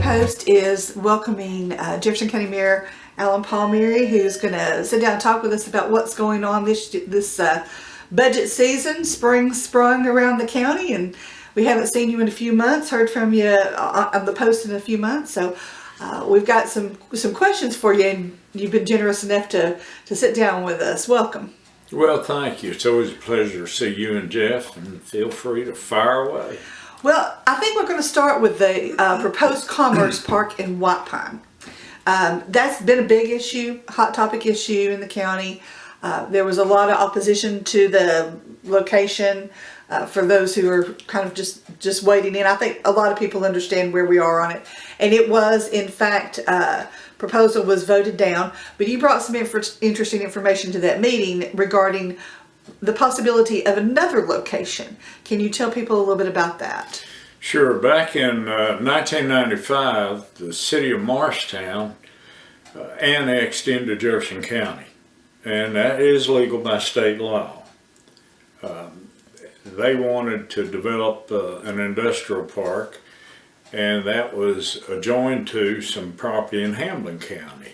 post is welcoming Jefferson County Mayor Alan Palmieri, who's going to sit down and talk with us about what's going on this budget season. Spring sprung around the county, and we haven't seen you in a few months, heard from you on the post in a few months. So we've got some questions for you, and you've been generous enough to sit down with us. Welcome. Well, thank you. It's always a pleasure to see you and Jeff, and feel free to fire away. Well, I think we're going to start with the proposed Commerce Park in White Pine. That's been a big issue, hot topic issue in the county. There was a lot of opposition to the location for those who are kind of just waiting in. I think a lot of people understand where we are on it. And it was, in fact, proposal was voted down. But you brought some interesting information to that meeting regarding the possibility of another location. Can you tell people a little bit about that? Sure. Back in 1995, the city of Morristown annexed into Jefferson County, and that is legal by state law. They wanted to develop an industrial park, and that was adjoined to some property in Hamlin County.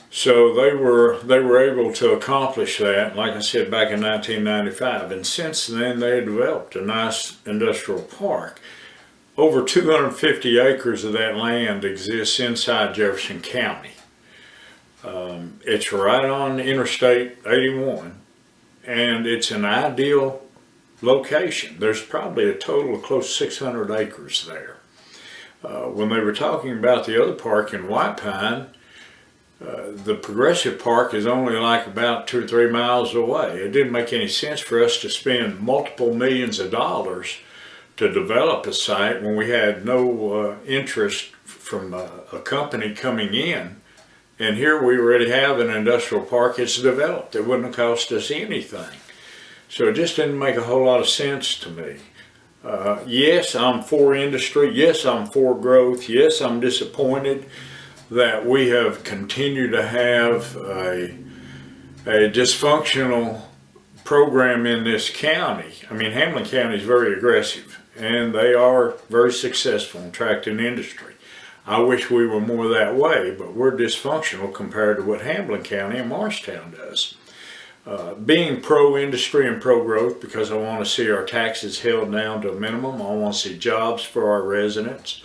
So they were able to accomplish that, like I said, back in 1995. And since then, they had developed a nice industrial park. Over 250 acres of that land exists inside Jefferson County. It's right on Interstate 81, and it's an ideal location. There's probably a total of close to 600 acres there. When they were talking about the other park in White Pine, the Progressive Park is only like about 2 or 3 miles away. It didn't make any sense for us to spend multiple millions of dollars to develop a site when we had no interest from a company coming in. And here we already have an industrial park. It's developed. It wouldn't have cost us anything. So it just didn't make a whole lot of sense to me. Yes, I'm for industry. Yes, I'm for growth. Yes, I'm disappointed that we have continued to have a dysfunctional program in this county. I mean, Hamlin County is very aggressive, and they are very successful in attracting industry. I wish we were more that way, but we're dysfunctional compared to what Hamlin County and Morristown does. Being pro-industry and pro-growth, because I want to see our taxes held down to a minimum. I want to see jobs for our residents.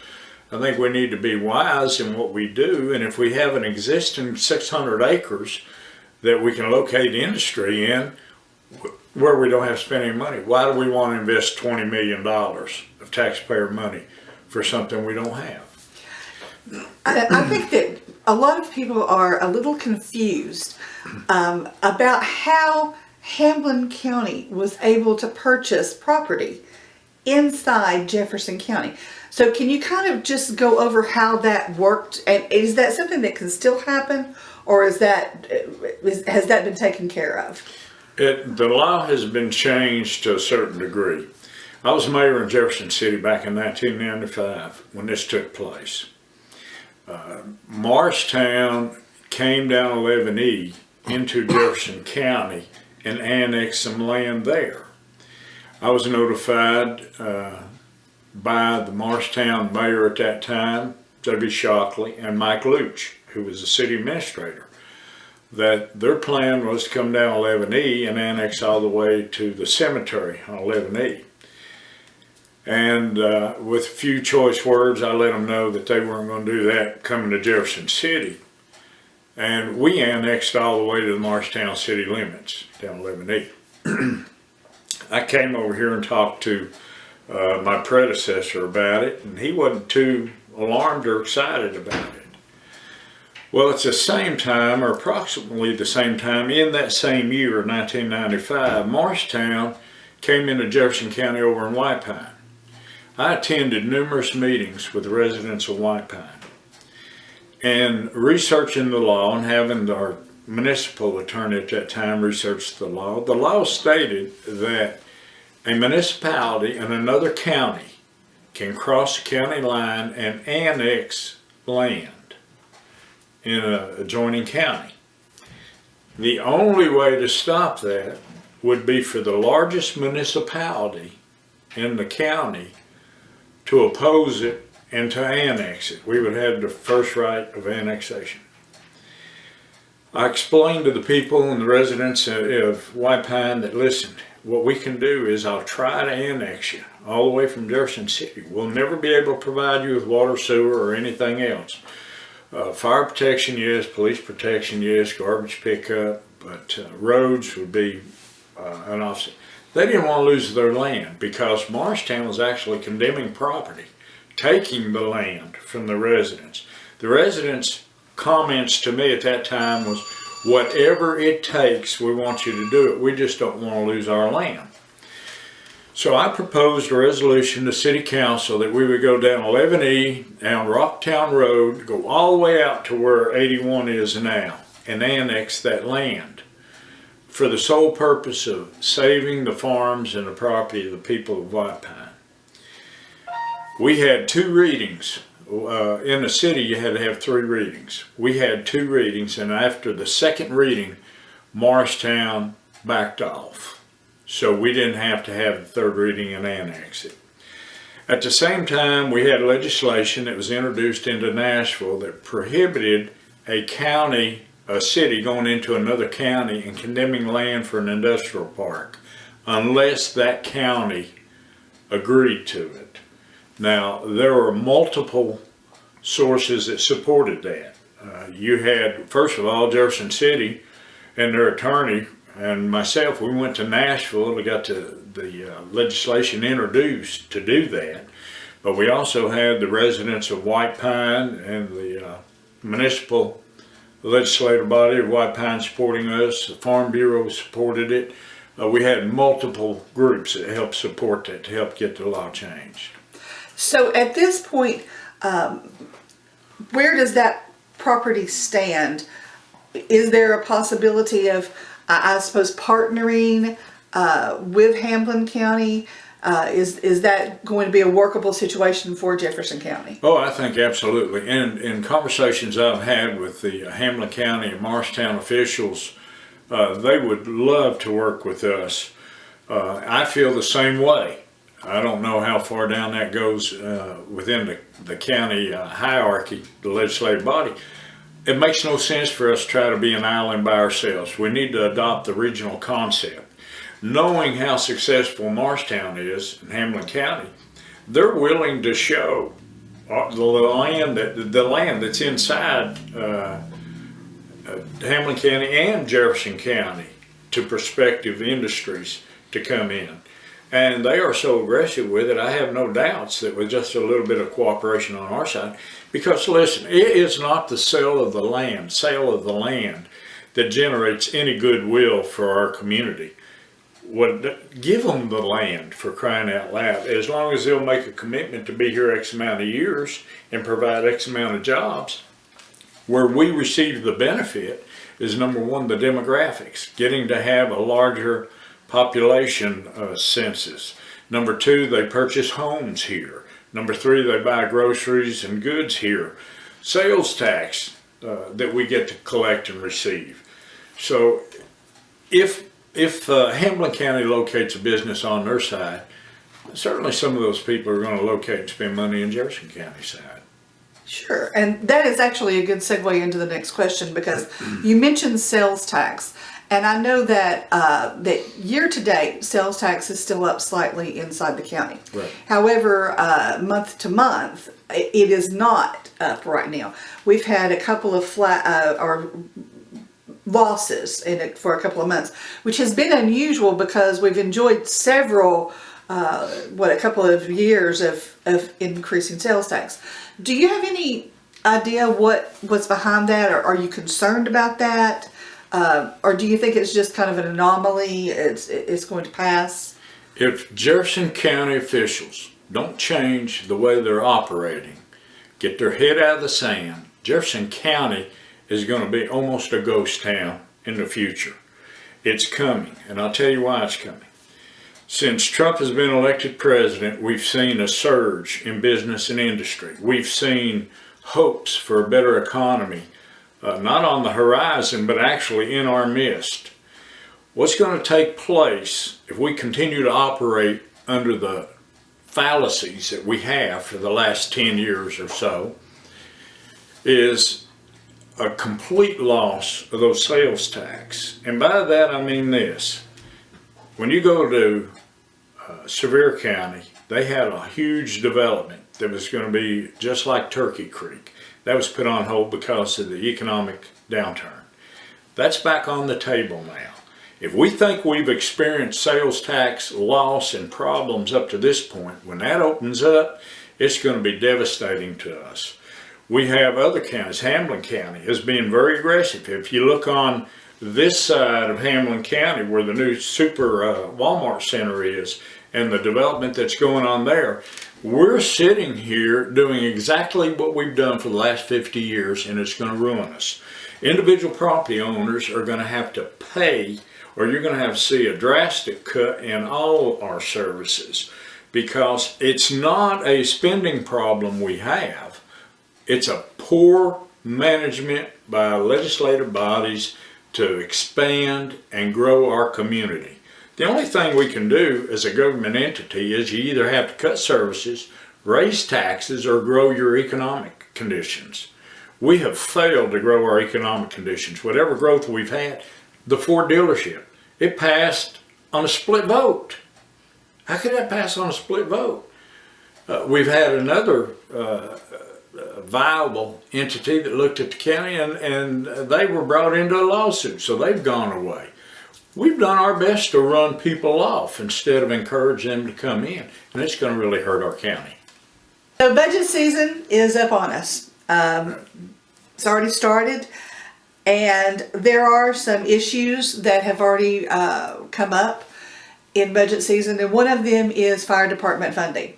I think we need to be wise in what we do, and if we have an existing 600 acres that we can locate industry in where we don't have to spend any money, why do we want to invest $20 million of taxpayer money for something we don't have? I think that a lot of people are a little confused about how Hamlin County was able to purchase property inside Jefferson County. So can you kind of just go over how that worked? And is that something that can still happen, or has that been taken care of? The law has been changed to a certain degree. I was mayor in Jefferson City back in 1995 when this took place. Morristown came down 11E into Jefferson County and annexed some land there. I was notified by the Morristown mayor at that time, W. Shockley, and Mike Luch, who was the city administrator, that their plan was to come down 11E and annex all the way to the cemetery on 11E. And with a few choice words, I let them know that they weren't going to do that coming to Jefferson City. And we annexed all the way to the Morristown city limits down 11E. I came over here and talked to my predecessor about it, and he wasn't too alarmed or excited about it. Well, it's the same time, or approximately the same time, in that same year, 1995, Morristown came into Jefferson County over in White Pine. I attended numerous meetings with the residents of White Pine, and researching the law and having our municipal attorney at that time research the law stated that a municipality in another county can cross the county line and annex land in an adjoining county. The only way to stop that would be for the largest municipality in the county to oppose it and to annex it. We would have the first right of annexation. I explained to the people and the residents of White Pine that, listen, what we can do is I'll try to annex you all the way from Jefferson City. We'll never be able to provide you with water, sewer, or anything else. Fire protection, yes. Police protection, yes. Garbage pickup, but roads would be an offset. They didn't want to lose their land because Morristown was actually condemning property, taking the land from the residents. The residents' comments to me at that time was, whatever it takes, we want you to do it. We just don't want to lose our land. So I proposed a resolution to City Council that we would go down 11E, down Rocktown Road, go all the way out to where 81 is now, and annex that land for the sole purpose of saving the farms and the property of the people of White Pine. We had 2 readings. In the city, you had to have 3 readings. We had 2 readings, and after the second reading, Morristown backed off. So we didn't have to have the third reading and annex it. At the same time, we had legislation that was introduced into Nashville that prohibited a county, a city going into another county and condemning land for an industrial park unless that county agreed to it. Now, there were multiple sources that supported that. You had, first of all, Jefferson City and their attorney and myself. We went to Nashville and got the legislation introduced to do that. But we also had the residents of White Pine and the municipal legislative body of White Pine supporting us. The Farm Bureau supported it. We had multiple groups that helped support that to help get the law changed. So at this point, where does that property stand? Is there a possibility of, I suppose, partnering with Hamlin County? Is that going to be a workable situation for Jefferson County? Oh, I think absolutely. And in conversations I've had with the Hamlin County and Morristown officials, they would love to work with us. I feel the same way. I don't know how far down that goes within the county hierarchy, the legislative body. It makes no sense for us to try to be an island by ourselves. We need to adopt the regional concept. Knowing how successful Morristown is in Hamlin County, they're willing to show the land that's inside Hamlin County and Jefferson County to prospective industries to come in. And they are so aggressive with it, I have no doubts that with just a little bit of cooperation on our side, because listen, it is not the sale of the land that generates any goodwill for our community. Give them the land, for crying out loud, as long as they'll make a commitment to be here X amount of years and provide X amount of jobs. Where we receive the benefit is, number one, the demographics, getting to have a larger population census. Number 2, they purchase homes here. Number 3, they buy groceries and goods here. Sales tax that we get to collect and receive. So if Hamlin County locates a business on their side, certainly some of those people are going to locate and spend money in Jefferson County side. Sure, and that is actually a good segue into the next question, because you mentioned sales tax. And I know that that year to date, sales tax is still up slightly inside the county. Right. However, month to month, it is not up right now. We've had a couple of losses in it for a couple of months, which has been unusual because we've enjoyed several, a couple of years of increasing sales tax. Do you have any idea what's behind that, or are you concerned about that? Or do you think it's just kind of an anomaly? It's going to pass? If Jefferson County officials don't change the way they're operating, get their head out of the sand, Jefferson County is going to be almost a ghost town in the future. It's coming, and I'll tell you why it's coming. Since Trump has been elected president, we've seen a surge in business and industry. We've seen hopes for a better economy. Not on the horizon, but actually in our midst. What's going to take place if we continue to operate under the fallacies that we have for the last 10 years or so is a complete loss of those sales tax. And by that I mean this. When you go to Sevier County, they had a huge development that was going to be just like Turkey Creek. That was put on hold because of the economic downturn. That's back on the table now. If we think we've experienced sales tax loss and problems up to this point, when that opens up, it's going to be devastating to us. We have other counties. Hamlin County is being very aggressive. If you look on this side of Hamlin County where the new super Walmart center is and the development that's going on there, we're sitting here doing exactly what we've done for the last 50 years, and it's going to ruin us. Individual property owners are going to have to pay, or you're going to have to see a drastic cut in all our services, because it's not a spending problem we have. It's a poor management by legislative bodies to expand and grow our community. The only thing we can do as a government entity is you either have to cut services, raise taxes, or grow your economic conditions. We have failed to grow our economic conditions. Whatever growth we've had, the Ford dealership, it passed on a split vote. How could that pass on a split vote? We've had another viable entity that looked at the county, and they were brought into a lawsuit, so they've gone away. We've done our best to run people off instead of encourage them to come in, and it's going to really hurt our county. So budget season is up on us. It's already started, and there are some issues that have already come up in budget season, and one of them is fire department funding.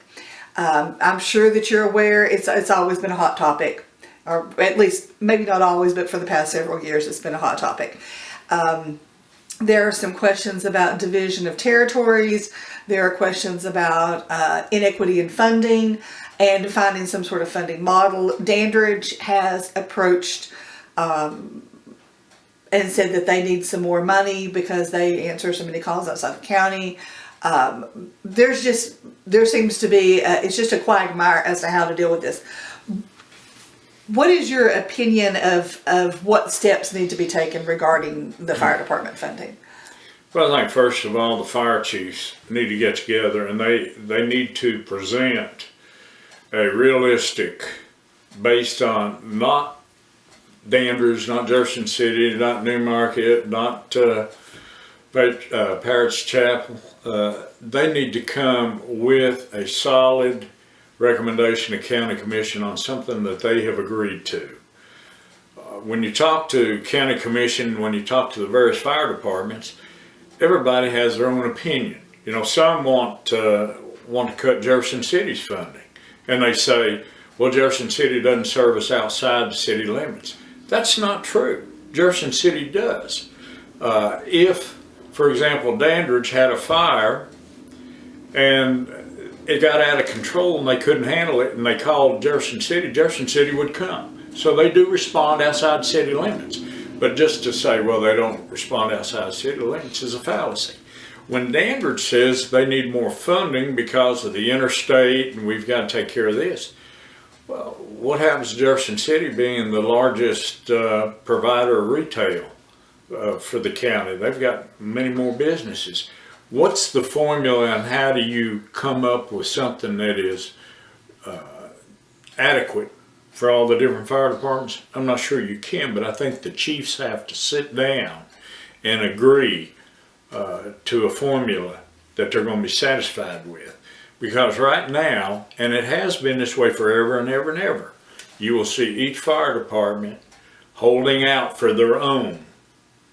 I'm sure that you're aware it's always been a hot topic, or at least maybe not always, but for the past several years it's been a hot topic. There are some questions about division of territories. There are questions about inequity in funding and finding some sort of funding model. Dandridge has approached and said that they need some more money because they answer so many calls outside the county. There seems to be, it's just a quagmire as to how to deal with this. What is your opinion of what steps need to be taken regarding the fire department funding? Well, I think first of all, the fire chiefs need to get together, and they need to present a realistic, based on not Dandridge, not Jefferson City, not Newmarket, not Parrott's Chapel. They need to come with a solid recommendation to county commission on something that they have agreed to. When you talk to county commission, when you talk to the various fire departments, everybody has their own opinion. You know, some want to cut Jefferson City's funding, and they say, well, Jefferson City doesn't service outside the city limits. That's not true. Jefferson City does. If, for example, Dandridge had a fire and it got out of control and they couldn't handle it and they called Jefferson City would come. So they do respond outside city limits. But just to say, well, they don't respond outside city limits is a fallacy. When Dandridge says they need more funding because of the interstate and we've got to take care of this, well, what happens to Jefferson City being the largest provider of retail for the county? They've got many more businesses. What's the formula and how do you come up with something that is adequate for all the different fire departments? I'm not sure you can, but I think the chiefs have to sit down and agree to a formula that they're going to be satisfied with. Because right now, and it has been this way forever and ever and ever, you will see each fire department holding out for their own.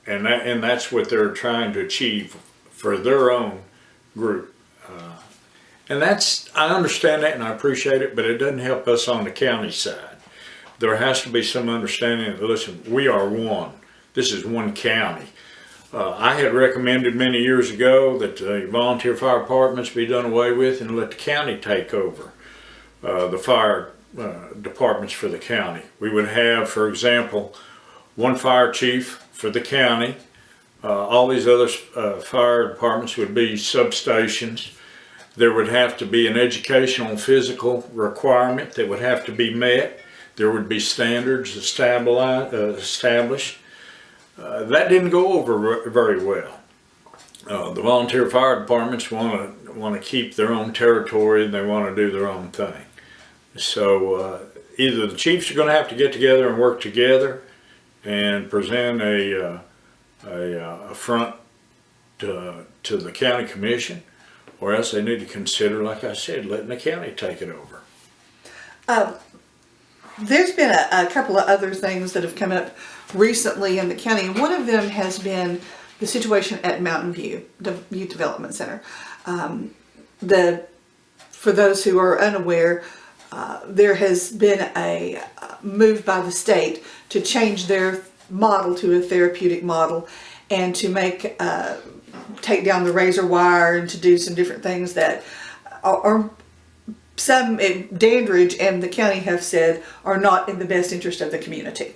And that's what they're trying to achieve for their own group. And I understand that and I appreciate it, but it doesn't help us on the county side. There has to be some understanding that, listen, we are one. This is one county. I had recommended many years ago that the volunteer fire departments be done away with and let the county take over the fire departments for the county. We would have, for example, one fire chief for the county. All these other fire departments would be substations, There would have to be an educational and physical requirement that would have to be met. There would be standards established. That didn't go over very well. The volunteer fire departments want to keep their own territory and they want to do their own thing. So either the chiefs are going to have to get together and work together and present a front to the county commission, or else they need to consider, like I said, letting the county take it over. There's been a couple of other things that have come up recently in the county, and one of them has been the situation at Mountain View, the Youth Development Center. For those who are unaware, there has been a move by the state to change their model to a therapeutic model, and to take down the razor wire and to do some different things that are some Dandridge and the county have said are not in the best interest of the community.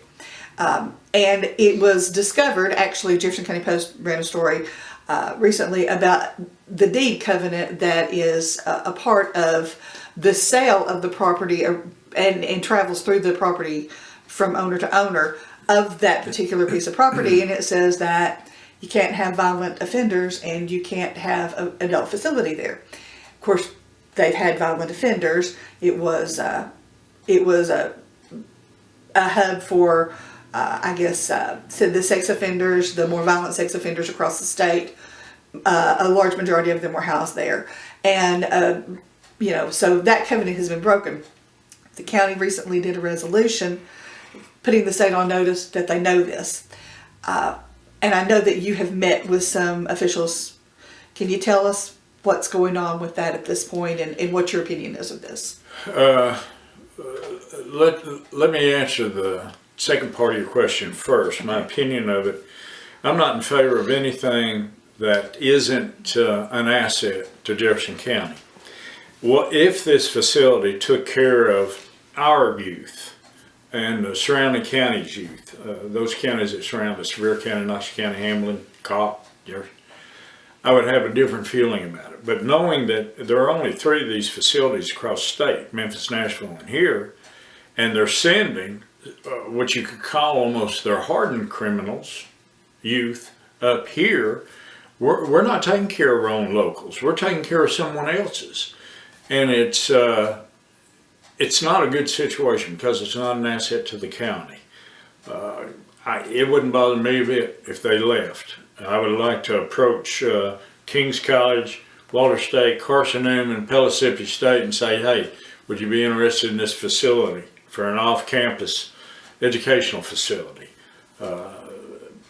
And it was discovered, actually Jefferson County Post ran a story recently about the deed covenant that is a part of the sale of the property and travels through the property from owner to owner of that particular piece of property. And it says that you can't have violent offenders and you can't have an adult facility there. Of course, they've had violent offenders. It was a hub for, said the sex offenders, the more violent sex offenders across the state. A large majority of them were housed there. And, so that covenant has been broken. The county recently did a resolution putting the state on notice that they know this. And I know that you have met with some officials. Can you tell us what's going on with that at this point, and what your opinion is of this? Let me answer the second part of your question first. My opinion of it, I'm not in favor of anything that isn't an asset to Jefferson County. What if this facility took care of our youth and the surrounding counties' youth, those counties that surround us, Sevier County, Knox County, Hamlin, Cobb, Jefferson, I would have a different feeling about it. But knowing that there are only 3 of these facilities across the state, Memphis, Nashville, and here, and they're sending what you could call almost their hardened criminals, youth, up here, we're not taking care of our own locals. We're taking care of someone else's. And it's not a good situation because it's not an asset to the county. It wouldn't bother me a bit if they left. I would like to approach Kings College, Walter State, Carson-Newman, Pellissippi State and say, hey, would you be interested in this facility for an off-campus educational facility,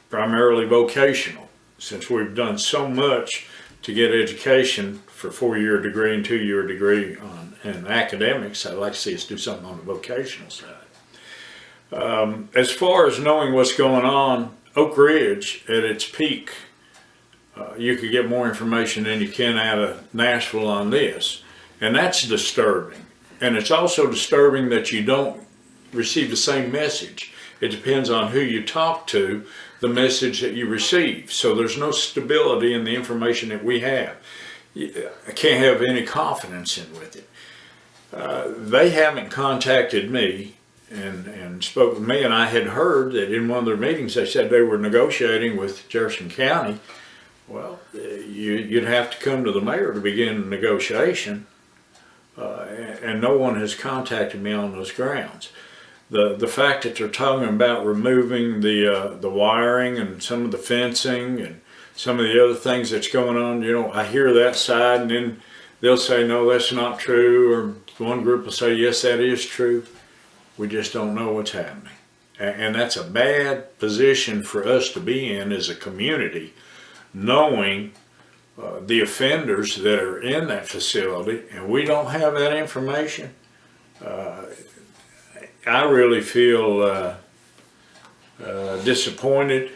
primarily vocational, since we've done so much to get education for 4-year degree and 2-year degree in academics. I'd like to see us do something on the vocational side. As far as knowing what's going on, Oak Ridge at its peak, you could get more information than you can out of Nashville on this. And that's disturbing. And it's also disturbing that you don't receive the same message. It depends on who you talk to, the message that you receive. So there's no stability in the information that we have. I can't have any confidence in with it. They haven't contacted me and spoke with me, and I had heard that in one of their meetings they said they were negotiating with Jefferson County. Well, you'd have to come to the mayor to begin a negotiation, and no one has contacted me on those grounds. The fact that they're talking about removing the wiring and some of the fencing and some of the other things that's going on, I hear that side, and then they'll say, no, that's not true, or one group will say, yes, that is true. We just don't know what's happening. And that's a bad position for us to be in as a community, knowing the offenders that are in that facility, and we don't have that information. I really feel disappointed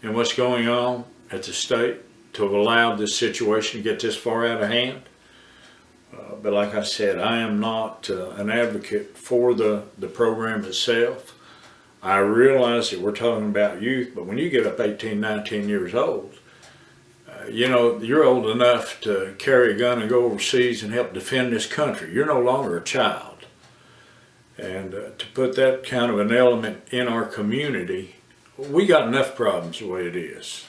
in what's going on at the state to have allowed this situation to get this far out of hand. But like I said, I am not an advocate for the program itself. I realize that we're talking about youth, but when you get up 18, 19 years old, you know, you're old enough to carry a gun and go overseas and help defend this country. You're no longer a child. And to put that kind of an element in our community, we got enough problems the way it is.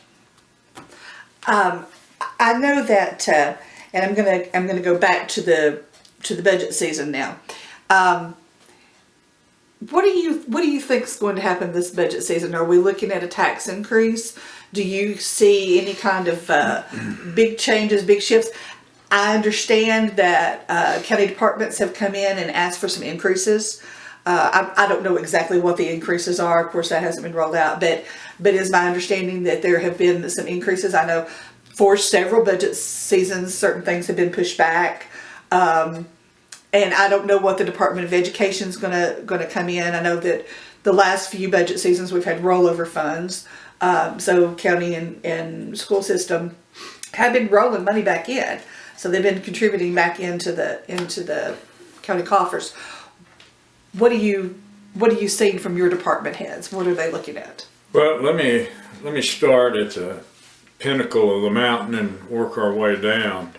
I know that, and I'm gonna go back to the budget season now. What do you think is going to happen this budget season? Are we looking at a tax increase? Do you see any kind of big changes, big shifts? I understand that county departments have come in and asked for some increases. I don't know exactly what the increases are. Of course, that hasn't been rolled out, but it's my understanding that there have been some increases. I know for several budget seasons, certain things have been pushed back. And I don't know what the Department of Education is gonna come in. I know that the last few budget seasons we've had rollover funds, so county and school system have been rolling money back in. So they've been contributing back into the county coffers. What are you seeing from your department heads? What are they looking at? Well, let me start at the pinnacle of the mountain and work our way down.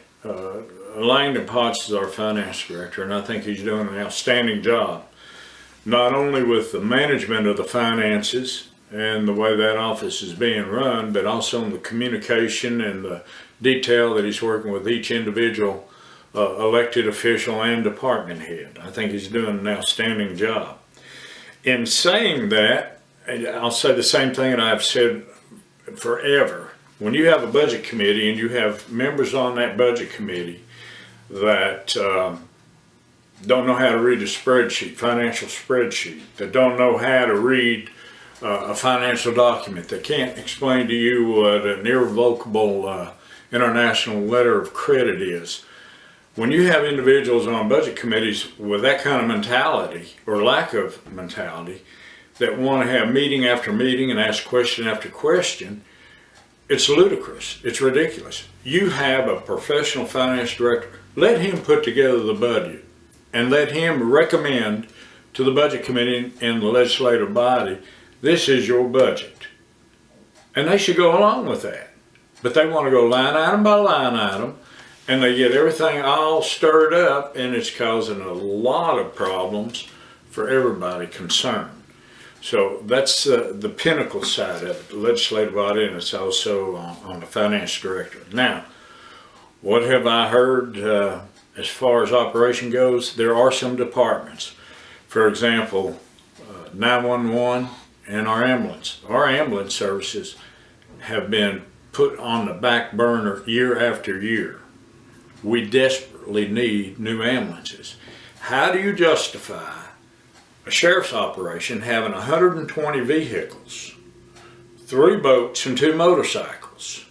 Langdon Potts is our finance director, and I think he's doing an outstanding job, not only with the management of the finances and the way that office is being run, but also in the communication and the detail that he's working with each individual elected official and department head. I think he's doing an outstanding job. In saying that, I'll say the same thing that I've said forever. When you have a budget committee and you have members on that budget committee that don't know how to read a spreadsheet, financial spreadsheet, that don't know how to read a financial document, that can't explain to you what an irrevocable international letter of credit is. When you have individuals on budget committees with that kind of mentality or lack of mentality that want to have meeting after meeting and ask question after question, it's ludicrous. It's ridiculous. You have a professional finance director. Let him put together the budget and let him recommend to the budget committee and the legislative body, this is your budget. And they should go along with that. But they want to go line item by line item, and they get everything all stirred up, and it's causing a lot of problems for everybody concerned. So that's the pinnacle side of it, the legislative body, and it's also on the finance director. Now, what have I heard as far as operation goes? There are some departments. For example, 911 and our ambulance. Our ambulance services have been put on the back burner year after year. We desperately need new ambulances. How do you justify a sheriff's operation having 120 vehicles, 3 boats and 2 motorcycles,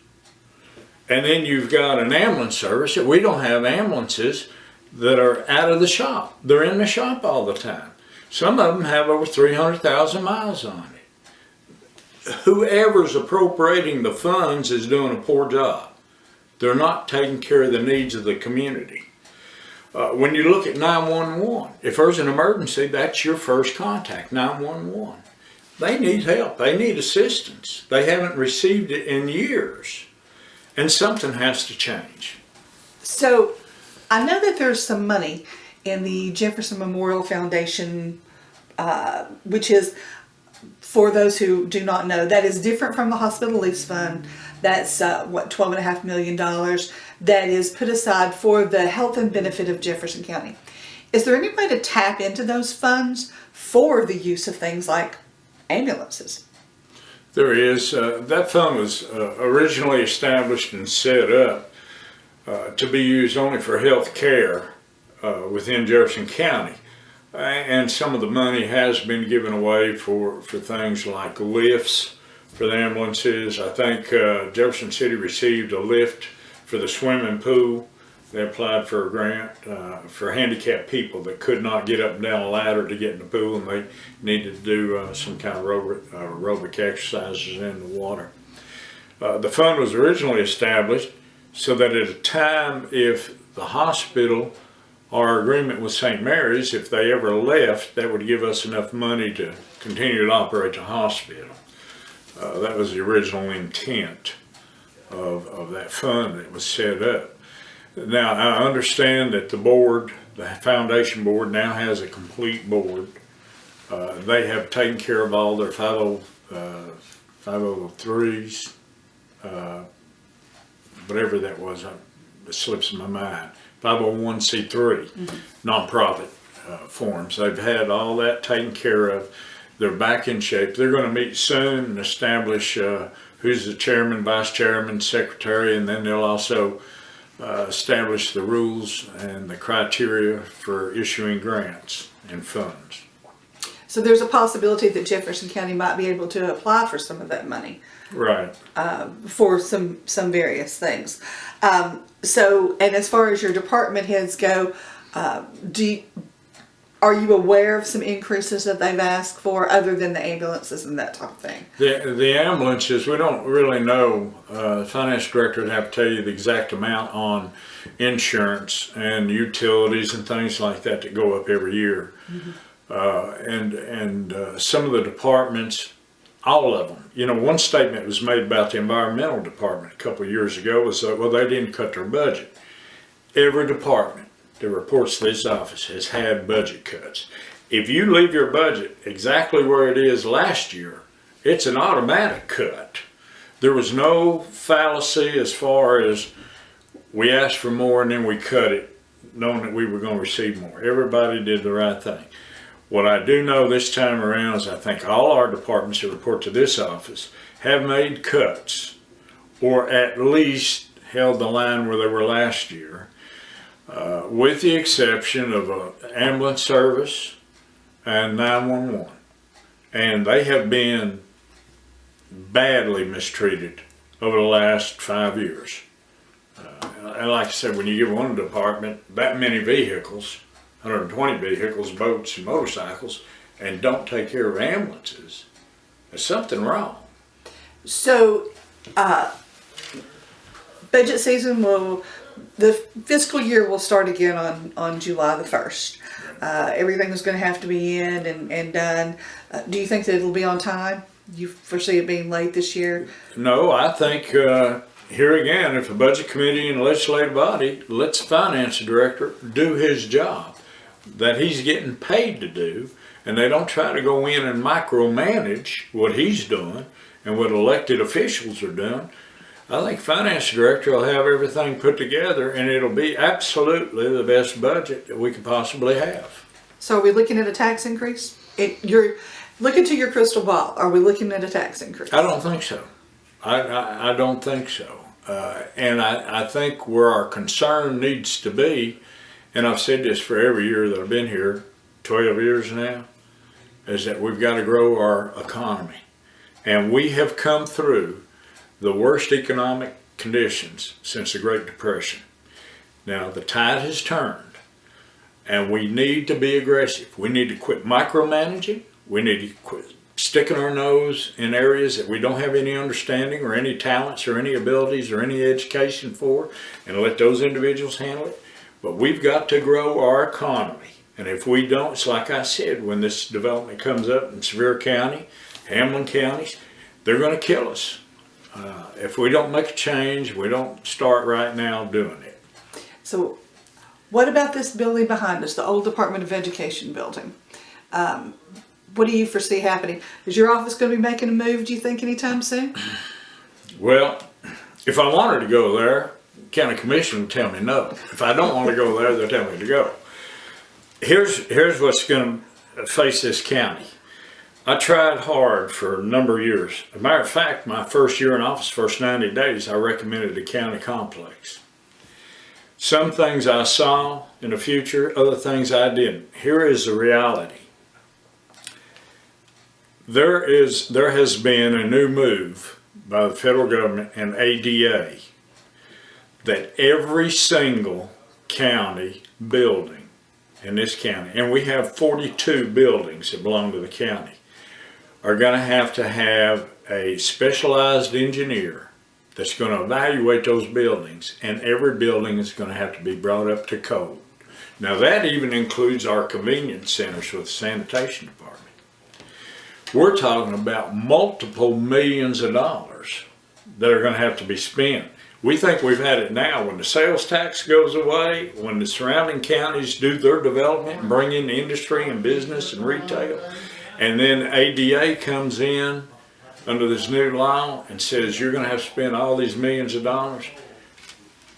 and then you've got an ambulance service that we don't have ambulances that are out of the shop. They're in the shop all the time. Some of them have over 300,000 miles on it. Whoever's appropriating the funds is doing a poor job. They're not taking care of the needs of the community. When you look at 911, if there's an emergency, that's your first contact, 911. They need help. They need assistance. They haven't received it in years. And something has to change. So I know that there's some money in the Jefferson Memorial Foundation, which is, for those who do not know, that is different from the hospital lease fund. That's $12.5 million that is put aside for the health and benefit of Jefferson County. Is there any way to tap into those funds for the use of things like ambulances? There is. That fund was originally established and set up to be used only for health care within Jefferson County. And some of the money has been given away for things like lifts for the ambulances. I think Jefferson City received a lift for the swimming pool. They applied for a grant for handicapped people that could not get up and down a ladder to get in the pool, and they needed to do some kind of aerobic exercises in the water. The fund was originally established so that at a time if the hospital, our agreement with St. Mary's, if they ever left, that would give us enough money to continue to operate the hospital. That was the original intent. of that fund that was set up. Now, I understand that the foundation board now has a complete board. They have taken care of all their 503s, whatever that was, it slips my mind, 501c3 nonprofit forms. They've had all that taken care of. They're back in shape. They're going to meet soon and establish who's the chairman, vice chairman, secretary, and then they'll also establish the rules and the criteria for issuing grants and funds. So there's a possibility that Jefferson County might be able to apply for some of that money. Right. For some various things. And as far as your department heads go, are you aware of some increases that they've asked for other than the ambulances and that type of thing? The ambulances, we don't really know. The finance director would have to tell you the exact amount on insurance and utilities and things like that that go up every year. And some of the departments, all of them, one statement was made about the environmental department a couple of years ago was that, well, they didn't cut their budget. Every department that reports to this office has had budget cuts. If you leave your budget exactly where it is last year, it's an automatic cut. There was no fallacy as far as we asked for more and then we cut it, knowing that we were going to receive more. Everybody did the right thing. What I do know this time around is I think all our departments that report to this office have made cuts, or at least held the line where they were last year. With the exception of ambulance service and 911. And they have been badly mistreated over the last 5 years. And like I said, when you give one department that many vehicles, 120 vehicles, boats and motorcycles, and don't take care of ambulances, there's something wrong. So, budget season the fiscal year will start again on July the 1st. Everything is going to have to be in and done. Do you think that it'll be on time? You foresee it being late this year? No, I think here again, if a budget committee and a legislative body lets the finance director do his job that he's getting paid to do, and they don't try to go in and micromanage what he's doing and what elected officials are doing, I think finance director will have everything put together and it'll be absolutely the best budget that we could possibly have. So are we looking at a tax increase? You're looking to your crystal ball. Are we looking at a tax increase? I don't think so. I don't think so. And I think where our concern needs to be, and I've said this for every year that I've been here, 12 years now, is that we've got to grow our economy. And we have come through the worst economic conditions since the Great Depression. Now the tide has turned and we need to be aggressive. We need to quit micromanaging. We need to quit sticking our nose in areas that we don't have any understanding or any talents or any abilities or any education for, and let those individuals handle it. But we've got to grow our economy. And if we don't, it's like I said, when this development comes up in Sevier County, Hamlin counties, they're going to kill us. If we don't make a change, we don't start right now doing it. So what about this building behind us, the old Department of Education building? What do you foresee happening? Is your office going to be making a move, do you think, anytime soon? Well, if I wanted to go there, county commission would tell me no. If I don't want to go there, they'll tell me to go. Here's what's going to face this county. I tried hard for a number of years. As a matter of fact, my first year in office, first 90 days, I recommended a county complex. Some things I saw in the future, other things I didn't. Here is the reality. There has been a new move by the federal government and ADA that every single county building in this county, and we have 42 buildings that belong to the county, are going to have a specialized engineer that's going to evaluate those buildings, and every building is going to have to be brought up to code. Now that even includes our convenience centers with the sanitation department. We're talking about multiple millions of dollars that are gonna have to be spent. We think we've had it now. When the sales tax goes away, when the surrounding counties do their development and bring in industry and business and retail, and then ADA comes in under this new law and says you're gonna have to spend all these millions of dollars,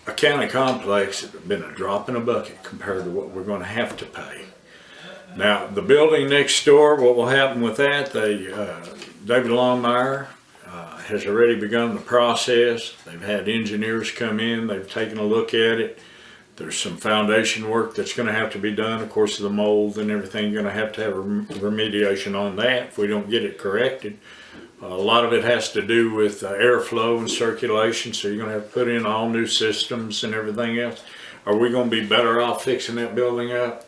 a county complex has been a drop in a bucket compared to what we're gonna have to pay. Now, the building next door, what will happen with that, David Longmire has already begun the process. They've had engineers come in, they've taken a look at it. There's some foundation work that's gonna have to be done, of course, the mold and everything, gonna have to have remediation on that if we don't get it corrected. A lot of it has to do with airflow and circulation, so you're gonna have to put in all new systems and everything else. Are we gonna be better off fixing that building up?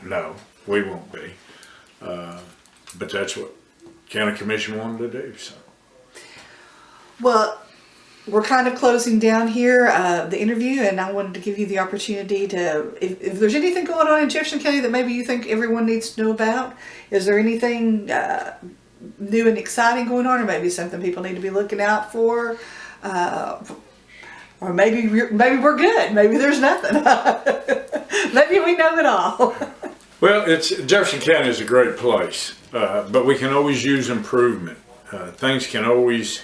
No, we won't be. But that's what County Commission wanted to do, so. Well, we're kind of closing down here, the interview, and I wanted to give you the opportunity to, if there's anything going on in Jefferson County that maybe you think everyone needs to know about, is there anything new and exciting going on, or maybe something people need to be looking out for? Or maybe we're good. Maybe there's nothing. Maybe we know it all. Well, Jefferson County is a great place, but we can always use improvement. Things can always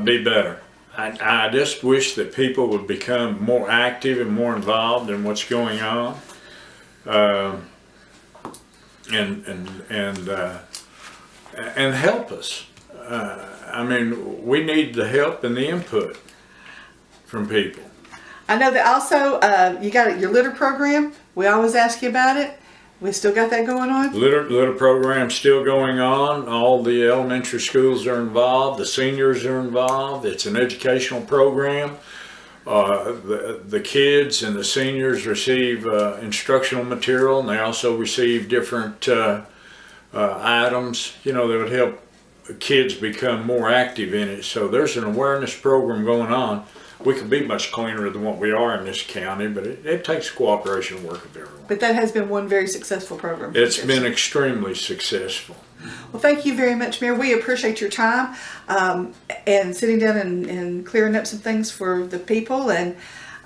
be better. I just wish that people would become more active and more involved in what's going on, and help us. I mean, we need the help and the input from people. I know that also you got your litter program. We always ask you about it. We still got that going on? Litter program's still going on. All the elementary schools are involved. The seniors are involved. It's an educational program. The kids and the seniors receive instructional material, and they also receive different items, that would help kids become more active in it. So there's an awareness program going on. We could be much cleaner than what we are in this county, but it takes cooperation and work of everyone. But that has been one very successful program. It's been extremely successful. Well, thank you very much, Mayor. We appreciate your time and sitting down and clearing up some things for the people. And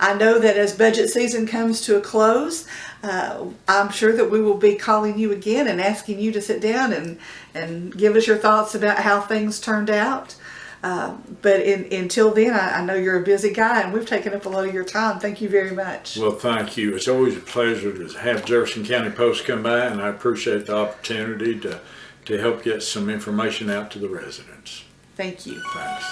I know that as budget season comes to a close, I'm sure that we will be calling you again and asking you to sit down and give us your thoughts about how things turned out. But until then, I know you're a busy guy, and we've taken up a lot of your time. Thank you very much. Well, thank you. It's always a pleasure to have Jefferson County Post come by, and I appreciate the opportunity to help get some information out to the residents. Thank you. Thanks.